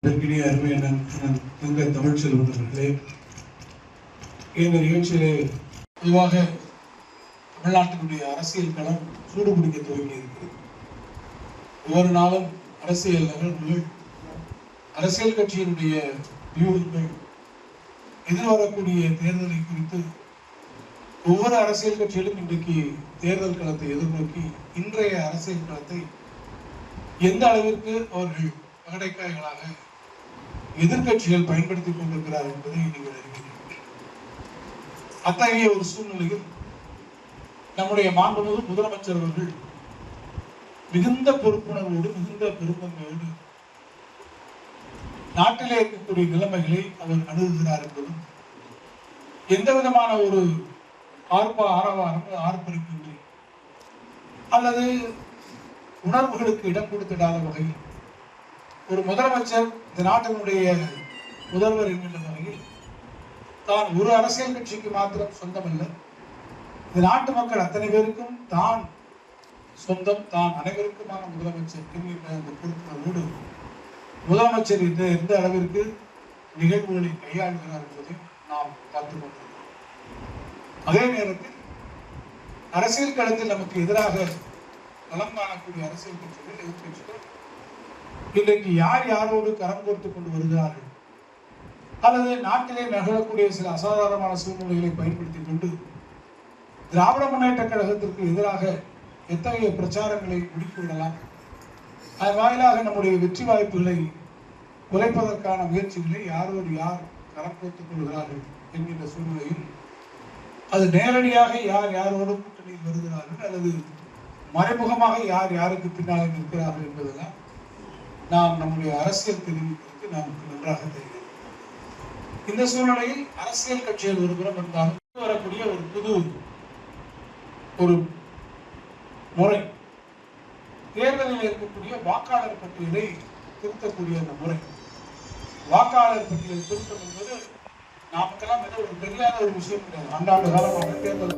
இதற்கிடையே அருமையான தங்க தமிழ் செல்வர்களே, இந்த நிகழ்ச்சியிலே பொதுவாக தமிழ்நாட்டினுடைய அரசியல் களம் சூடு பிடிக்க துவங்கி இருக்கிறது. ஒவ்வொரு நாளும் அரசியல் நகர்வுகள், அரசியல் கட்சியினுடைய வியூகங்கள், எதிர்வரக்கூடிய தேர்தலை குறித்து ஒவ்வொரு அரசியல் கட்சியிலும் இன்றைக்கு தேர்தல் களத்தை எதிர்நோக்கி இன்றைய அரசியல் களத்தை எந்த அளவிற்கு அவர்கள் பகடைக்காய்களாக எதிர்கட்சிகள் பயன்படுத்திக் கொண்டிருக்கிறார் என்பதை நீங்கள் அறிவீர்கள். அத்தகைய ஒரு சூழ்நிலையில் நம்முடைய மாண்புமிகு முதலமைச்சர் அவர்கள் மிகுந்த பொறுப்புணர்வோடு, மிகுந்த பெருந்தன்மையோடு நாட்டிலே இருக்கக்கூடிய நிலைமைகளை அவர் அணுகுகிறார் என்பதும் எந்த விதமான ஒரு ஆர்ப்பரிப்பின்றி அல்லது உணர்வுகளுக்கு இடம் கொடுத்திடாத வகையில் ஒரு முதலமைச்சர் இந்த நாட்டினுடைய முதல்வர் என்கின்ற வகையில் தான் ஒரு அரசியல் கட்சிக்கு மாத்திரம் சொந்தமல்ல, இந்த நாட்டு மக்கள் அத்தனை பேருக்கும் தான் சொந்தம், தான் அனைவருக்குமான முதலமைச்சர் என்கின்ற அந்த பொறுப்புணர்வோடு முதலமைச்சர் எந்த அளவிற்கு நிகழ்வுகளை கையாளுகிறார் என்பதை நாம் பார்த்துக் கொண்டிருக்கிறோம். அதே நேரத்தில் அரசியல் களத்தில் நமக்கு எதிராக களம் காணக்கூடிய அரசியல் கட்சிகள், எதிர்கட்சிகள் இன்றைக்கு யார் யாரோடு கரம் கோர்த்துக் கொண்டு வருகிறார்கள் அல்லது நாட்டிலே நகரக்கூடிய சில அசாதாரணமான சூழ்நிலைகளை பயன்படுத்திக் கொண்டு திராவிட முன்னேற்ற கழகத்திற்கு எதிராக எத்தகைய பிரச்சாரங்களை முடித்துவிடலாம், அதன் வாயிலாக நம்முடைய வெற்றி வாய்ப்புகளை குறைப்பதற்கான முயற்சிகளை யாரோடு யார் கரம் கோர்த்துக் கொள்கிறார்கள் என்கின்ற சூழ்நிலையில் அது நேரடியாக யார் யாரோடு கூட்டணியில் வருகிறார்கள் அல்லது மறைமுகமாக யார் யாருக்கு பின்னாலே நிற்கிறார்கள் என்பதெல்லாம் நாம் நம்முடைய அரசியல் தெரிவு குறித்து நமக்கு நன்றாக தெரியும். இந்த சூழ்நிலையில் அரசியல் கட்சிகள் ஒரு புறம் இருந்தாலும் வரக்கூடிய ஒரு புது முறை, தேர்தலில் இருக்கக்கூடிய வாக்காளர் பட்டியலை திருத்தக்கூடிய அந்த முறை. வாக்காளர் பட்டியல் திருத்தம் என்பது நமக்கெல்லாம் ஏதோ ஒரு தெரியாத ஒரு விஷயம் கிடையாது. ஆண்டாண்டு காலமாக தேர்தல்